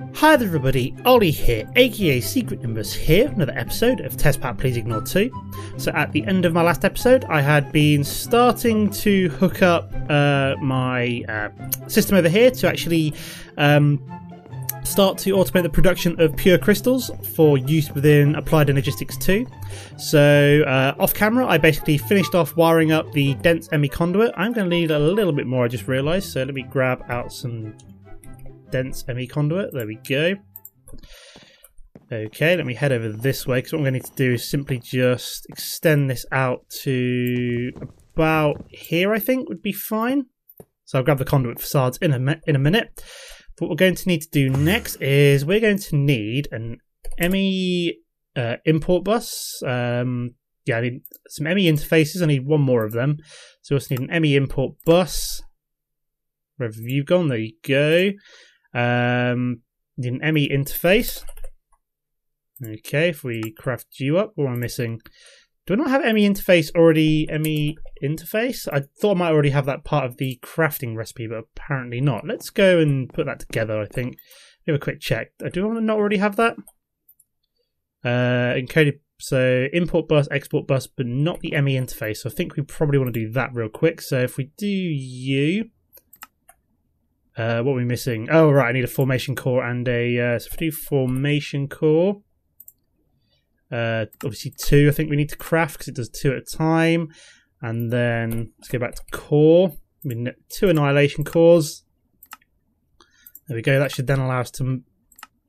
Hi there everybody, Ollie here, aka Secret Nimbus here, another episode of Test Pack Please Ignore 2. So at the end of my last episode, I had been starting to hook up my system over here to actually start to automate the production of pure crystals for use within Applied Energistics 2. So off camera, I basically finished off wiring up the dense ME conduit. I'm going to need a little bit more, I just realised, so let me grab out some dense ME conduit. There we go. Okay, let me head over this way because what I'm going to need to do is simply just extend this out to about here, I think would be fine. So I'll grab the conduit facades in a minute. But what we're going to need to do next is we're going to need an ME import bus. Yeah, I need some ME interfaces. I need one more of them. So we also need an ME import bus. Wherever you've gone, there you go. Need an ME interface. Okay, if we craft you up, what am I missing? Do I not have ME interface already? ME interface? I thought I might already have that part of the crafting recipe, but apparently not. Let's go and put that together, I think. Have a quick check. Do I not already have that? Encoded, so import bus, export bus, but not the ME interface. So I think we probably want to do that real quick. So if we do you... what are we missing? Oh, right, I need a formation core and a... so if we do formation core... obviously 2 I think we need to craft because it does 2 at a time. And then let's go back to core. We need 2 annihilation cores. There we go. That should then allow us to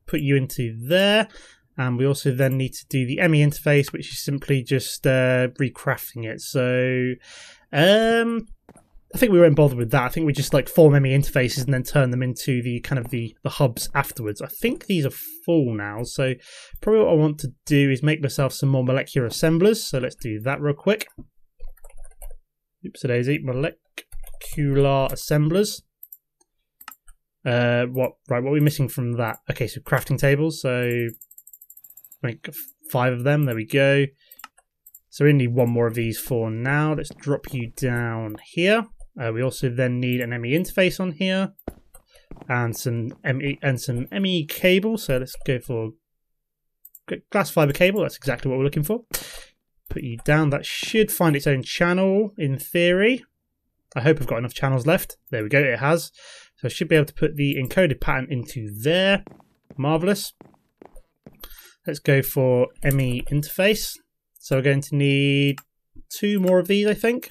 put you into there. And we also then need to do the ME interface, which is simply just recrafting it. So... I think we won't bother with that. I think we just like form ME interfaces and then turn them into the kind of the hubs afterwards. I think these are full now, so probably what I want to do is make myself some more molecular assemblers. So let's do that real quick. Oops, daisy, molecular assemblers. What are we missing from that? Okay, so crafting tables. So make 5 of them. There we go. So we need one more of these for now. Let's drop you down here. We also then need an ME interface on here and some ME cable. So let's go for glass fiber cable. That's exactly what we're looking for. Put you down. That should find its own channel in theory. I hope I've got enough channels left. There we go. It has. So I should be able to put the encoded pattern into there. Marvelous. Let's go for ME interface. So we're going to need 2 more of these, I think.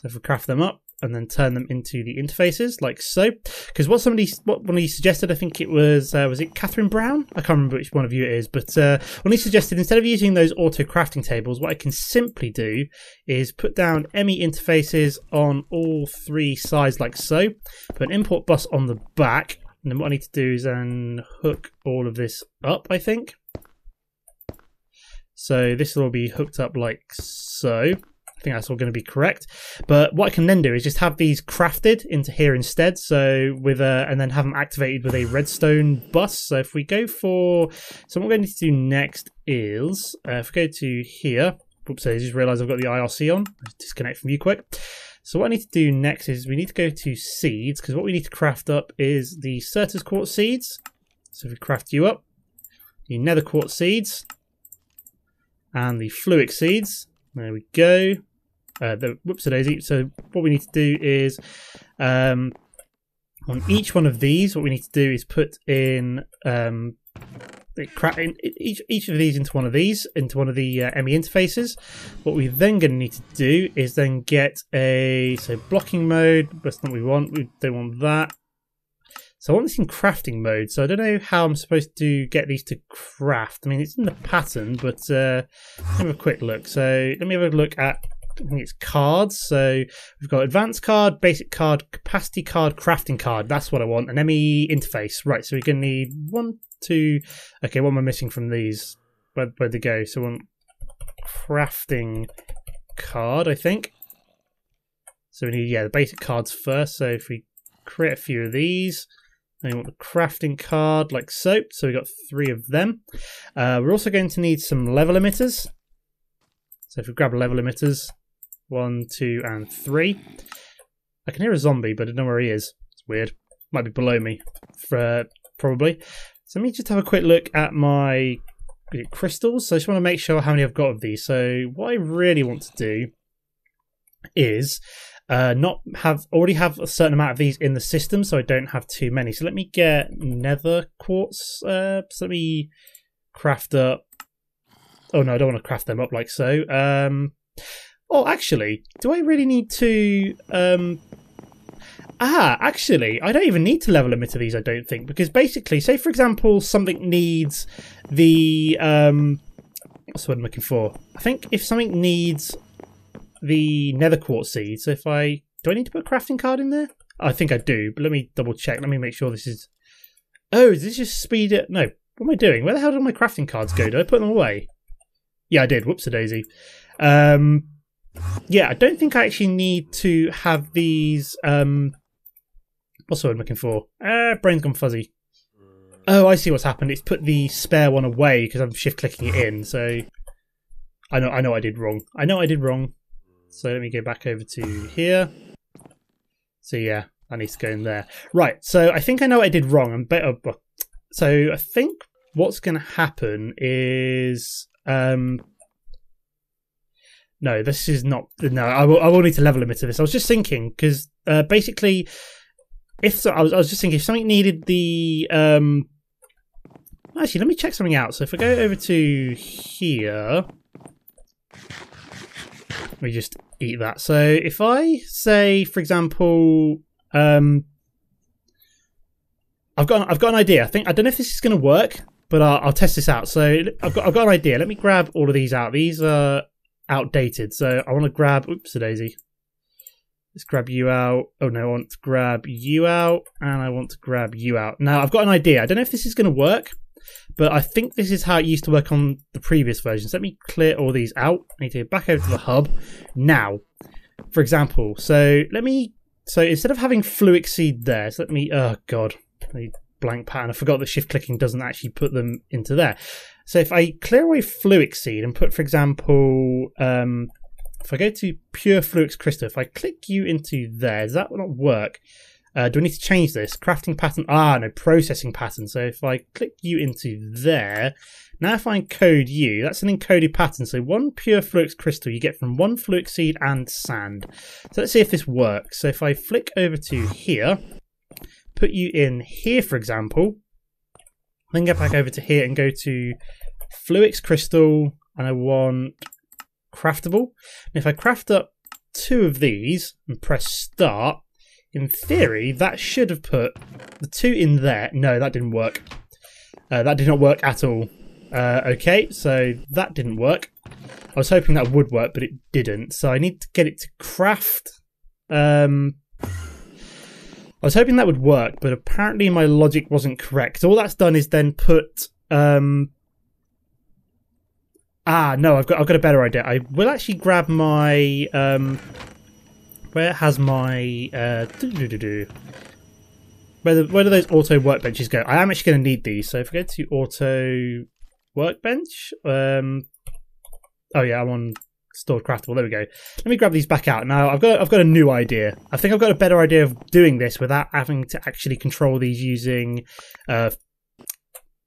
So if we craft them up and then turn them into the interfaces, like so. Because what one of you suggested, I think it was it Catherine Brown? I can't remember which one of you it is, but one he suggested instead of using those auto crafting tables, what I can simply do is put down ME interfaces on all 3 sides, like so. Put an import bus on the back, and then what I need to do is then hook all of this up, I think. So this will all be hooked up like so. I think that's all going to be correct. But what I can then do is just have these crafted into here instead. So with and then have them activated with a redstone bus. So if we go for, so what we're going to do next is if we go to here. Oops, I just realised I've got the IRC on. I'll disconnect from you quick. So what I need to do next is we need to go to seeds, because what we need to craft up is the Certus quartz seeds. So if we craft you up, the nether quartz seeds. And the fluic seeds. There we go. Whoopsie-daisy. So what we need to do is on each one of these, what we need to do is put in each of these into one of these, into one of the ME interfaces. What we're then going to need to do is then get a blocking mode. That's not what we want. We don't want that. So I want this in crafting mode, so I don't know how I'm supposed to get these to craft. I mean, it's in the pattern, but let me have a quick look. So let me have a look at, I think it's cards. So we've got advanced card, basic card, capacity card, crafting card. That's what I want, an ME interface. Right, so we're going to need 1, 2... Okay, what am I missing from these? Where'd they go? So one crafting card, I think. So we need, the basic cards first. So if we create a few of these... Then we want the crafting card, like so. So we've got 3 of them. We're also going to need some level emitters. So if we grab level emitters, 1, 2, and 3. I can hear a zombie, but I don't know where he is. It's weird. Might be below me, probably. So let me just have a quick look at my crystals. So I just want to make sure how many I've got of these. So what I really want to do is already have a certain amount of these in the system, so I don't have too many. So let me get nether quartz. So let me craft up. Oh no, I don't want to craft them up like so. Oh, actually, do I really need to? Actually, I don't even need to level limit to these, I don't think, because basically, say for example, something needs the what's the word I'm looking for? I think if something needs the nether quartz seed, so if do I need to put a crafting card in there? I think I do, but let me double check. Let me make sure this is. Oh, does this just speed it? No. What am I doing? Where the hell did my crafting cards go? Did I put them away? Yeah, I did. Whoops-a-daisy. Yeah, I don't think I actually need to have these. What's the word I'm looking for? Brain's gone fuzzy. Oh, I see what's happened. It's put the spare one away because I'm shift clicking it in. So I know I did wrong. I know I did wrong. So let me go back over to here. So yeah, that needs to go in there. Right. So I think I know what I did wrong. I'm better. So I think what's going to happen is no, this is not. No, I will need to level limit to this. I was just thinking because basically. I was just thinking if something needed the actually let me check something out. So if I go over to here, let me just eat that. So if I say for example I've got an idea. I don't know if this is going to work, but I'll test this out. So I've got an idea. Let me grab all of these out. These are outdated. So I want to grab oops-a-daisy. Let's grab you out. Oh no, I want to grab you out, and I want to grab you out. Now, I've got an idea. I don't know if this is going to work, but I think this is how it used to work on the previous versions. Let me clear all these out. I need to go back over to the hub. Now, for example, so instead of having fluic seed there, so let me, oh god, blank pattern. I forgot that shift clicking doesn't actually put them into there. So if I clear away fluic seed and put, for example, if I go to pure fluix crystal, if I click you into there, does that not work? Do I need to change this? Crafting pattern. No, processing pattern. So if I click you into there, now if I encode you, that's an encoded pattern. So one pure fluix crystal you get from one fluix seed and sand. So let's see if this works. So if I flick over to here, put you in here, for example, then get back over to here and go to fluix crystal, and I want craftable. And if I craft up 2 of these and press start, in theory that should have put the 2 in there. No, that didn't work. That did not work at all. Okay, so that didn't work. I was hoping that would work, but it didn't. So I need to get it to craft. I was hoping that would work, but apparently my logic wasn't correct. All that's done is then put no, I've got a better idea. I will actually grab my where has my where do those auto workbenches go? I am actually going to need these. So if I go to auto workbench, oh yeah, I'm on stored craftable. There we go. Let me grab these back out. Now I've got a new idea. I think I've got a better idea of doing this without having to actually control these using what's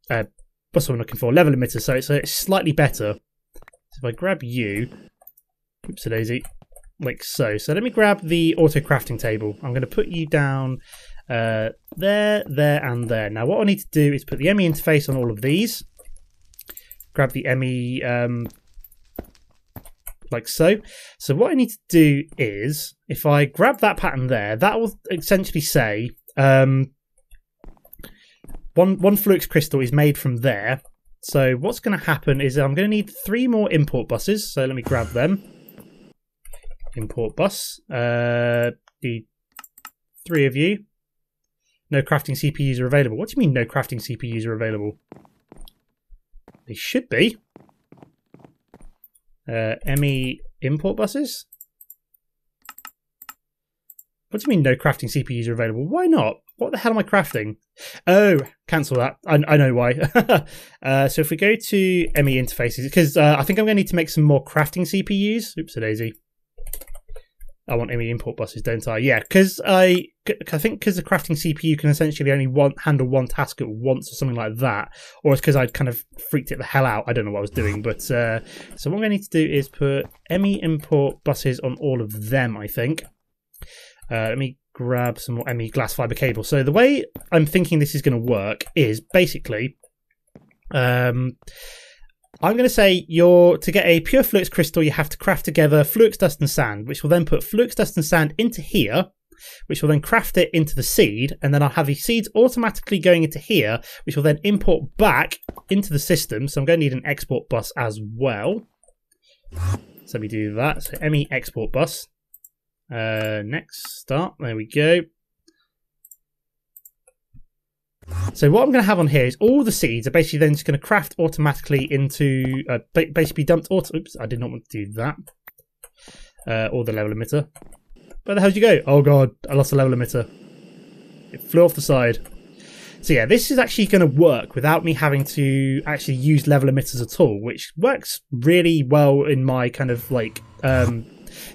what I'm looking for? Level emitter. So it's slightly better. So if I grab you, oops-a-daisy, like so. So let me grab the auto crafting table. I'm going to put you down there, and there. Now what I need to do is put the ME interface on all of these. Grab the ME like so. So what I need to do is, if I grab that pattern there, that will essentially say one fluix crystal is made from there. So what's going to happen is I'm going to need 3 more import buses. So let me grab them. Import bus. The 3 of you. No crafting CPUs are available. What do you mean no crafting CPUs are available? They should be. ME import buses? What do you mean no crafting CPUs are available? Why not? What the hell am I crafting? Oh, cancel that. I know why. So if we go to ME interfaces, because I think I'm going to need to make some more crafting CPUs. Oops-a-daisy. I want ME import buses, don't I? Yeah, because I think because the crafting CPU can essentially only handle one task at once or something like that. Or it's because I'd kind of freaked it the hell out. I don't know what I was doing. But so what I need to do is put ME import buses on all of them, I think. Let me grab some more ME glass fiber cable. So the way I'm thinking this is going to work is basically... I'm going to say to get a pure Fluix crystal, you have to craft together Fluix dust and sand, which will then put Fluix dust and sand into here, which will then craft it into the seed, and then I'll have the seeds automatically going into here, which will then import back into the system. So I'm going to need an export bus as well. So let me do that. So ME export bus. Next, start. There we go. So what I'm going to have on here is all the seeds are basically then just going to craft automatically into, basically dumped oops, I did not want to do that. Or the level emitter. Where the hell did you go? Oh god, I lost the level emitter. It flew off the side. So yeah, this is actually going to work without me having to actually use level emitters at all, which works really well in my kind of like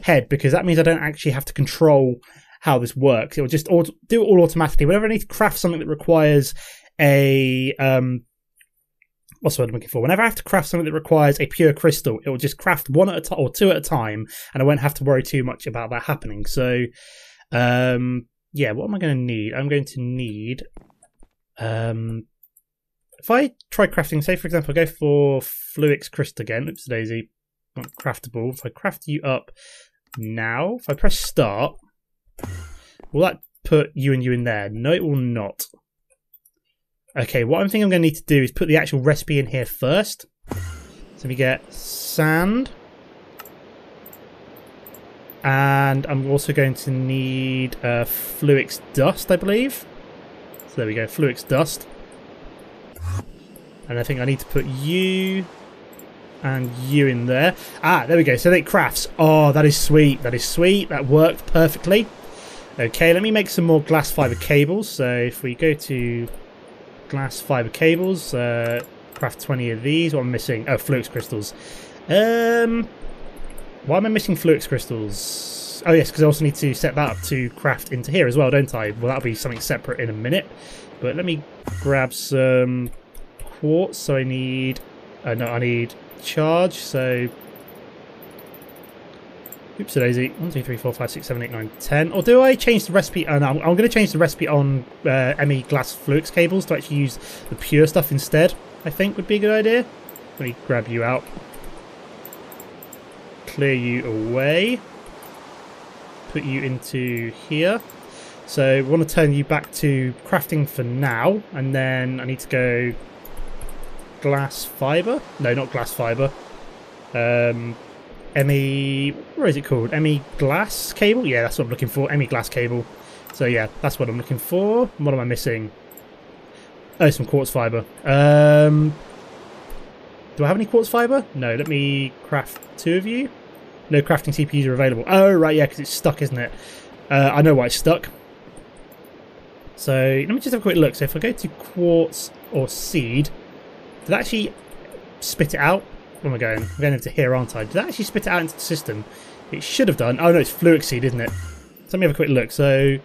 head, because that means I don't actually have to control how this works. It will just do it all automatically. Whenever I need to craft something that requires a what's the word I'm looking for? Whenever I have to craft something that requires a pure crystal, it will just craft one at a time or two at a time, and I won't have to worry too much about that happening. So yeah, what am I going to need? I'm going to need if I try crafting, say for example I go for Fluix crystal again. Oops daisy, not craftable. If I craft you up now, if I press start, will that put you and you in there? No, it will not. Okay, what I'm thinking I'm going to need to do is put the actual recipe in here first. So we get sand. And I'm also going to need Fluix dust, I believe. So there we go, Fluix dust. And I think I need to put you and you in there. Ah, there we go. So it crafts. Oh, that is sweet. That is sweet. That worked perfectly. Okay, let me make some more glass fiber cables. So if we go to glass fiber cables, craft 20 of these. What am I missing? Oh, Fluix crystals. Why am I missing Fluix crystals? Oh yes, because I also need to set that up to craft into here as well, don't I? Well, that'll be something separate in a minute. But let me grab some quartz. So I need... no, I need charge. So... Oops, a daisy. 1, 2, 3, 4, 5, 6, 7, 8, 9, 10. Or do I change the recipe? Oh, no, I'm going to change the recipe on ME glass Fluix cables to actually use the pure stuff instead, I think would be a good idea. Let me grab you out. Clear you away. Put you into here. So we want to turn you back to crafting for now. And then I need to go glass fiber. No, not glass fiber. ME, where is it called? ME glass cable? Yeah, that's what I'm looking for. ME glass cable. So yeah, that's what I'm looking for. What am I missing? Oh, some quartz fiber. Do I have any quartz fiber? No, let me craft 2 of you. No crafting CPUs are available. Oh, right, yeah, because it's stuck, isn't it? I know why it's stuck. So let me just have a quick look. So if I go to quartz or seed, did that actually spit it out? Where am I going? I'm going over to here, aren't I? Did that actually spit it out into the system? It should have done. Oh no, it's Fluix seed, isn't it? So let me have a quick look. So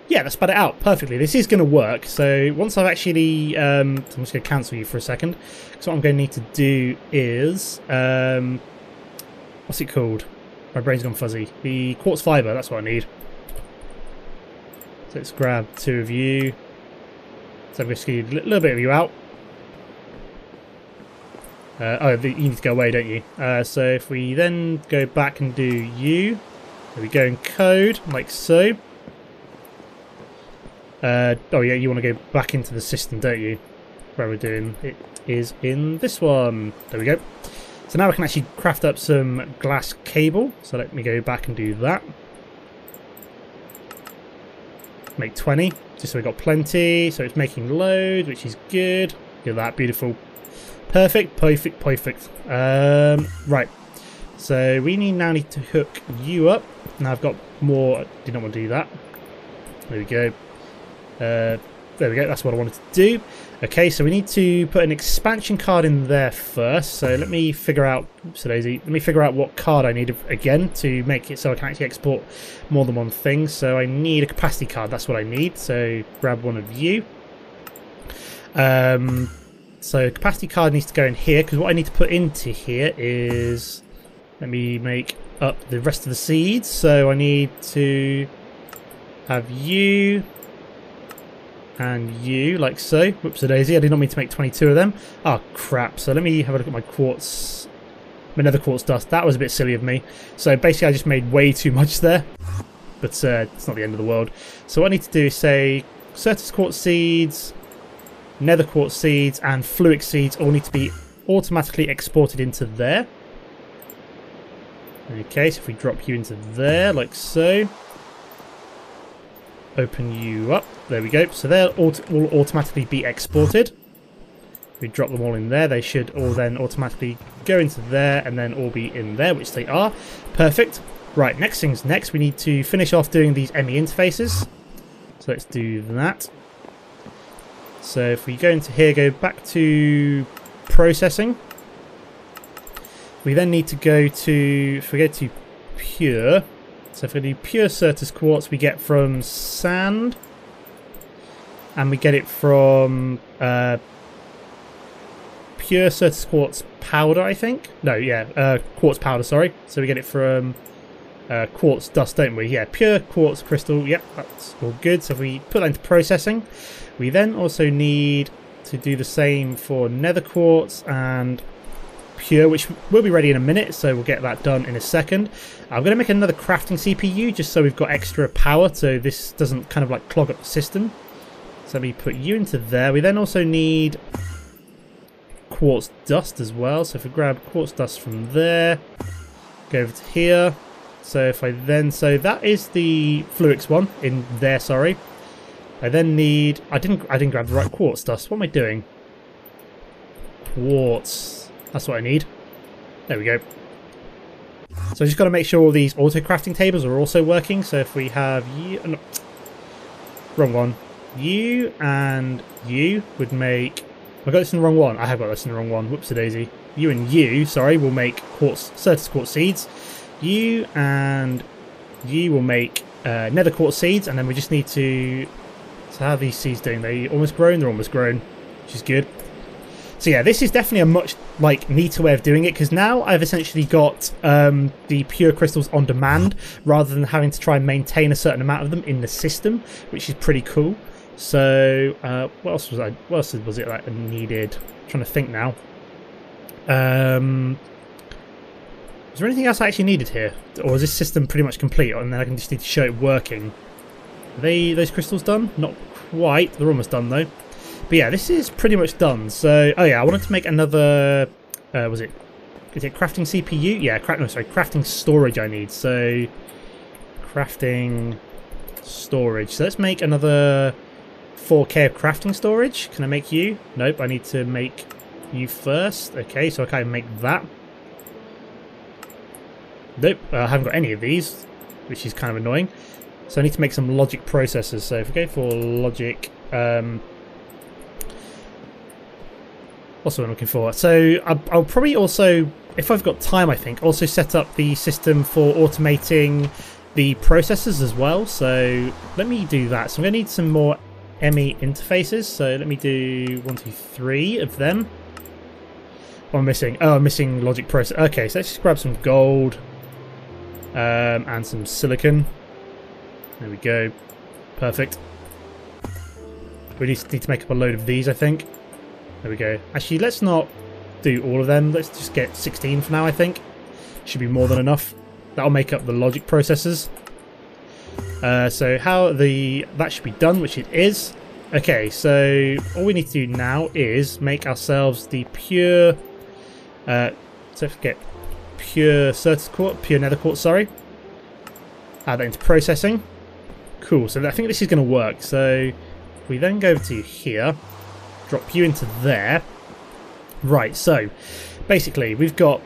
yeah, that spat it out perfectly. This is going to work. So once I've actually... I'm just going to cancel you for a second. So what I'm going to need to do is... what's it called? My brain's gone fuzzy. The quartz fiber, that's what I need. So let's grab 2 of you. So I'm going to get a little bit of you out. You need to go away, don't you? So if we then go back and do you, there we go in code, like so. Oh yeah, you want to go back into the system, don't you? Where we're doing it is in this one. There we go. So now I can actually craft up some glass cable. So let me go back and do that. Make 20, just so we've got plenty. So it's making loads, which is good. Look at that, beautiful. Perfect, perfect, perfect. Right. So we now need to hook you up. Now I've got more. I did not want to do that. There we go. There we go, that's what I wanted to do. Okay, so we need to put an expansion card in there first. So let me figure out, oops, daisy, let me figure out what card I need again to make it so I can actually export more than one thing. So I need a capacity card, that's what I need. So grab one of you. So capacity card needs to go in here, because what I need to put into here is, let me make up the rest of the seeds. So I need to have you and you, like so. Whoops-a-daisy, I did not mean to make 22 of them. Oh crap, so let me have a look at my quartz, my nether quartz dust. That was a bit silly of me. So basically I just made way too much there, but it's not the end of the world. So what I need to do is say Certus quartz seeds, nether quartz seeds and fluic seeds all need to be automatically exported into there. Okay, so if we drop you into there, like so. Open you up, there we go. So they'll all automatically be exported. If we drop them all in there, they should all then automatically go into there and then all be in there, which they are. Perfect. Right, next things next, we need to finish off doing these ME interfaces. So let's do that. So if we go into here, go back to processing. We then need to go to, if we go to pure, so if we do pure Certus quartz, we get from sand, and we get it from pure Certus quartz powder, I think. No, yeah, quartz powder, sorry. So we get it from quartz dust, don't we? Yeah, pure quartz crystal. Yep, that's all good. So if we put that into processing, we then also need to do the same for nether quartz and pure, which will be ready in a minute, so we'll get that done in a second. I'm going to make another crafting CPU just so we've got extra power, so this doesn't kind of like clog up the system. So let me put you into there. We then also need quartz dust as well, so if we grab quartz dust from there, go over to here. So if I then, so that is the fluix one in there, sorry. I then need, I didn't grab the right quartz dust. What am I doing? Quartz. That's what I need. There we go. So I just got to make sure all these auto crafting tables are also working. So if we have you, no, wrong one. You and you would make. I got this in the wrong one. I have got this in the wrong one. Whoops-a-daisy. You and you, sorry, will make quartz, Certus quartz seeds. You and you will make nether quartz seeds, and then we just need to. So how are these seeds doing? They almost grown. They're almost grown, which is good. So yeah, this is definitely a much neater way of doing it, because now I've essentially got the pure crystals on demand rather than having to try and maintain a certain amount of them in the system, which is pretty cool. So what else was it that I needed? I'm trying to think now. Is there anything else I actually needed here, or is this system pretty much complete? And then I can just need to show it working. Are those crystals done? Not quite. They're almost done though. But yeah, this is pretty much done. So, oh yeah, I wanted to make another, is it crafting CPU? Yeah, crafting storage I need. So, crafting storage. So let's make another 4K of crafting storage. Can I make you? Nope, I need to make you first. Okay, so I can't make that. Nope, I haven't got any of these, which is kind of annoying. So I need to make some logic processors. So if we go for logic, what's what I'm looking for? So I'll probably also, if I've got time, I think, also set up the system for automating the processors as well. So let me do that. So I'm going to need some more ME interfaces. So let me do 1, 2, 3 of them. What am I missing? Oh, I'm missing logic processor. Okay, so let's just grab some gold and some silicon. There we go. Perfect. We need to make up a load of these, I think. There we go. Actually, let's not do all of them. Let's just get 16 for now, I think. Should be more than enough. That'll make up the logic processors. So that should be done, which it is. Okay, so all we need to do now is make ourselves the pure... so let's get pure Certus quartz, pure nether quartz, sorry. Add that into processing. Cool, so I think this is going to work. So if we then go over to here, drop you into there. Right, so basically we've got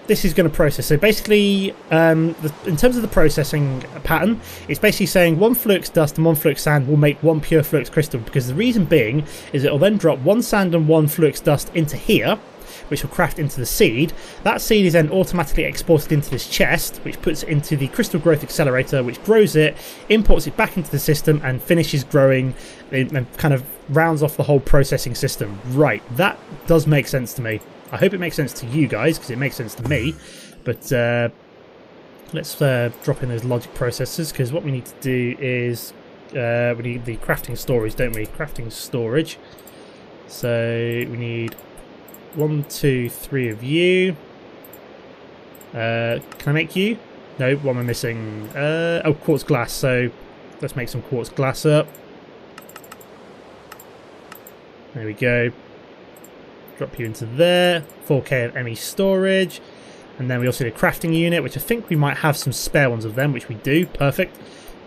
this is going to process. So basically, in terms of the processing pattern, it's basically saying 1 flux dust and 1 flux sand will make 1 pure flux crystal, because the reason being is it will then drop 1 sand and 1 flux dust into here, which will craft into the seed. That seed is then automatically exported into this chest, which puts it into the crystal growth accelerator, which grows it, imports it back into the system, and finishes growing, and kind of rounds off the whole processing system. Right, that does make sense to me. I hope it makes sense to you guys, because it makes sense to me. But let's drop in those logic processors, because what we need to do is we need the crafting storage, don't we? Crafting storage. So we need 1, 2, 3 of you. Can I make you? No, what am I missing? Oh, quartz glass. So let's make some quartz glass up. There we go. Drop you into there. 4k of ME storage. And then we also need a crafting unit, which I think we might have some spare ones of them, which we do. Perfect.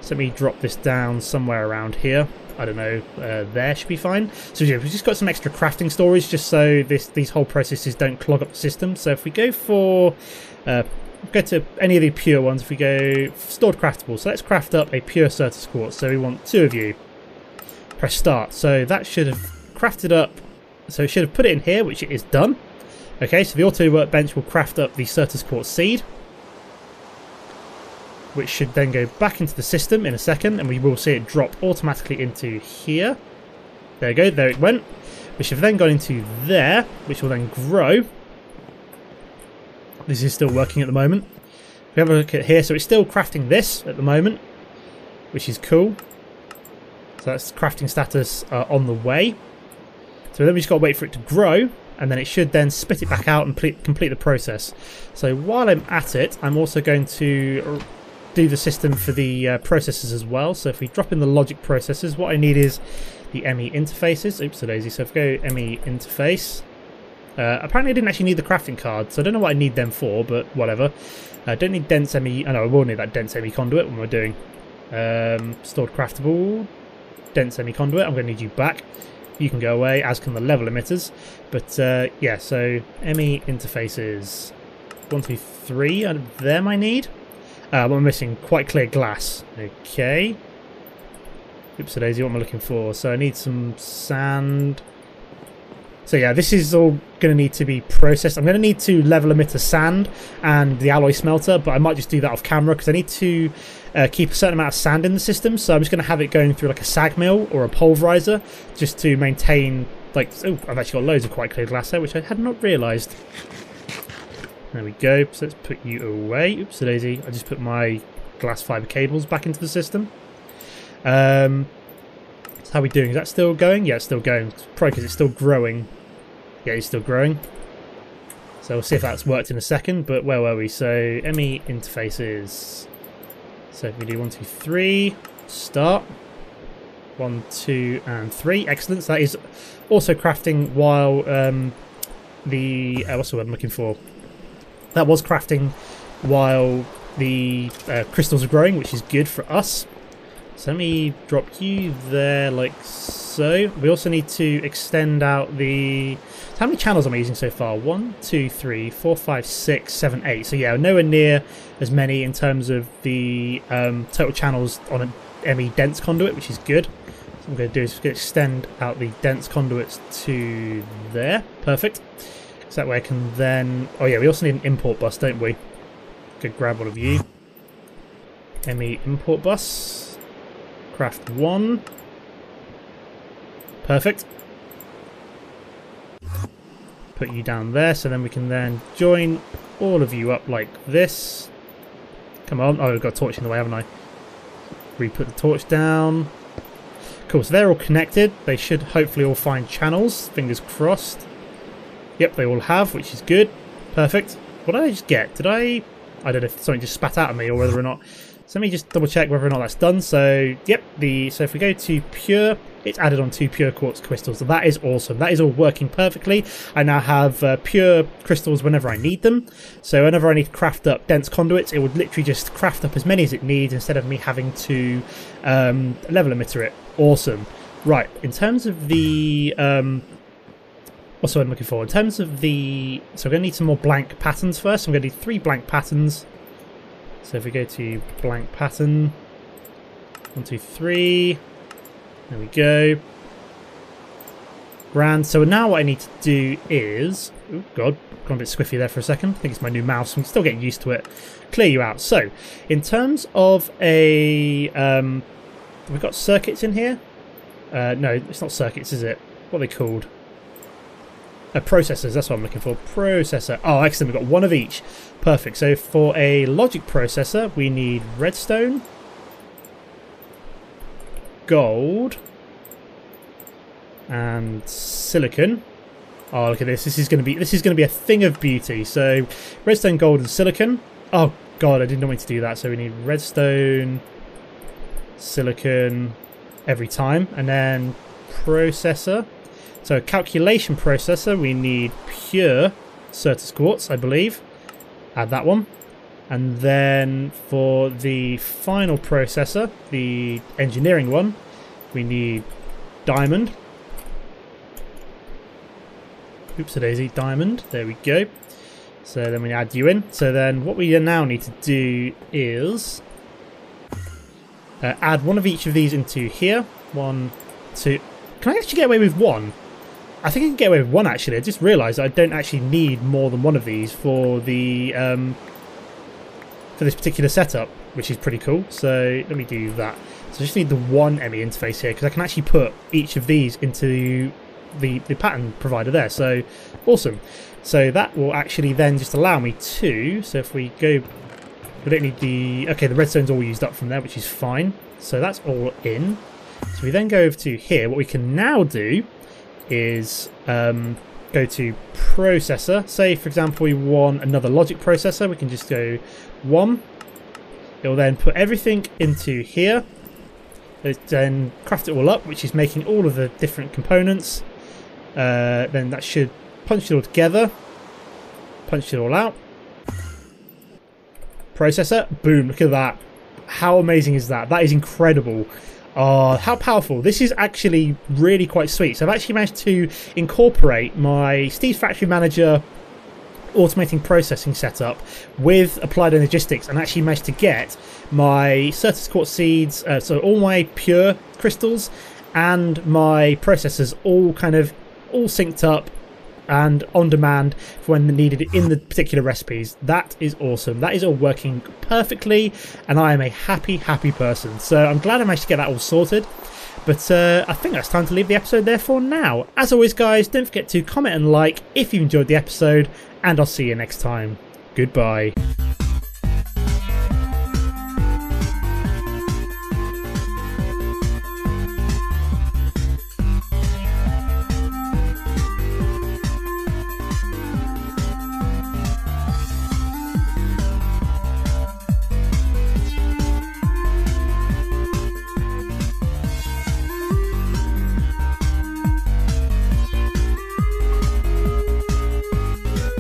So let me drop this down somewhere around here. I don't know, there should be fine. So yeah, we've just got some extra crafting storage just so these whole processes don't clog up the system. So if we go for, go to any of the pure ones, if we go stored craftable, so let's craft up a pure Certus quartz. So we want 2 of you. Press start. So that should have crafted up, so it should have put it in here, which it is done. Okay, so the auto workbench will craft up the Certus quartz seed, which should then go back into the system in a second, and we will see it drop automatically into here. There you go, there it went. Which have then gone into there, which will then grow. This is still working at the moment. If we have a look at here, so it's still crafting this at the moment, which is cool. So that's crafting status on the way. So then we just got to wait for it to grow, and then it should then spit it back out and complete the process. So while I'm at it, I'm also going to do the system for the processors as well. So if we drop in the logic processors, what I need is the ME interfaces. Oops, a daisy. So if we go ME interface, apparently I didn't actually need the crafting card, so I don't know what I need them for, but whatever. I don't need dense ME. Oh no, I will need that dense ME conduit. What am I doing? Stored craftable, dense ME conduit. I'm going to need you back. You can go away, as can the level emitters. But yeah, so ME interfaces 1, 2, 3 of them I need. I'm missing quite clear glass. Okay. Oops, daisy, what am I looking for? So I need some sand. So yeah, this is all going to need to be processed. I'm going to need to level emitter sand and the alloy smelter, but I might just do that off camera because I need to keep a certain amount of sand in the system. So I'm just going to have it going through like a sag mill or a pulverizer just to maintain, like, oh, I've actually got loads of quite clear glass there, which I had not realised. There we go. So let's put you away. Oops, daisy. I just put my glass fibre cables back into the system. So how are we doing? Is that still going? Yeah, it's still going. Probably because it's still growing. Yeah, it's still growing. So we'll see if that's worked in a second. But where were we? So ME interfaces. So if we do 1, 2, 3, start. 1, 2, and 3. Excellent. So that is also crafting while the what's the word I'm looking for? That was crafting while the crystals are growing, which is good for us. So let me drop you there like so. We also need to extend out the... So how many channels am I using so far? 1, 2, 3, 4, 5, 6, 7, 8. So yeah, nowhere near as many in terms of the total channels on a ME dense conduit, which is good. So what I'm going to do is extend out the dense conduits to there. Perfect. So that way I can then... Oh yeah, we also need an import bus, don't we? Could grab one of you. ME import bus. Craft 1. Perfect. Put you down there, so then we can then join all of you up like this. Come on. Oh, I've got a torch in the way, haven't I? Re-put the torch down. Cool, so they're all connected. They should hopefully all find channels. Fingers crossed. Yep, they all have, which is good. Perfect. What did I just get? Did I don't know if something just spat out of me or whether or not. So let me just double check whether or not that's done. So, yep, so if we go to pure, it's added on 2 pure quartz crystals. So that is awesome. That is all working perfectly. I now have pure crystals whenever I need them. So whenever I need to craft up dense conduits, it would literally just craft up as many as it needs instead of me having to level emitter it. Awesome. Right, in terms of the what's what I'm looking for? In terms of the... So we're going to need some more blank patterns first. I'm going to need 3 blank patterns. So if we go to blank pattern, 1, 2, 3, there we go. Grand. So now what I need to do is... Oh god, gone a bit squiffy there for a second. I think it's my new mouse. I'm still getting used to it. Clear you out. So, in terms of a... we've got circuits in here. No, it's not circuits, is it? What are they called? Processors, that's what I'm looking for. Processor. Oh, excellent. We've got 1 of each. Perfect. So for a logic processor, we need redstone, gold, and silicon. Oh, look at this. This is going to be a thing of beauty. So redstone, gold, and silicon. Oh god, I did not mean to do that. So we need redstone, silicon every time, and then processor. So calculation processor, we need pure Certus quartz, I believe. Add that one. And then for the final processor, the engineering one, we need diamond. Oops, a daisy, diamond. There we go. So then we add you in. So then what we now need to do is add 1 of each of these into here. 1, 2. Can I actually get away with 1? I think I can get away with 1 actually. I just realised I don't actually need more than 1 of these for the for this particular setup, which is pretty cool. So let me do that. So I just need the 1 ME interface here because I can actually put each of these into the pattern provider there. So awesome. So that will actually then just allow me to... So if we go... We don't need the... Okay, the redstone's all used up from there, which is fine. So that's all in. So we then go over to here. What we can now do is go to processor. Say, for example, we want another logic processor. We can just go 1. It'll then put everything into here. Then craft it all up, which is making all of the different components. Then that should punch it all together. Punch it all out. Processor. Boom. Look at that. How amazing is that? That is incredible. Oh, how powerful. This is actually really quite sweet. So I've actually managed to incorporate my Steve's Factory Manager automating processing setup with applied energistics and actually managed to get my Certus quartz seeds, so all my pure crystals and my processors all synced up and on demand for when needed in the particular recipes. That is awesome. That is all working perfectly and I am a happy person. So I'm glad I managed to get that all sorted. But I think that's time to leave the episode there for now. As always guys, don't forget to comment and like if you enjoyed the episode, and I'll see you next time. Goodbye.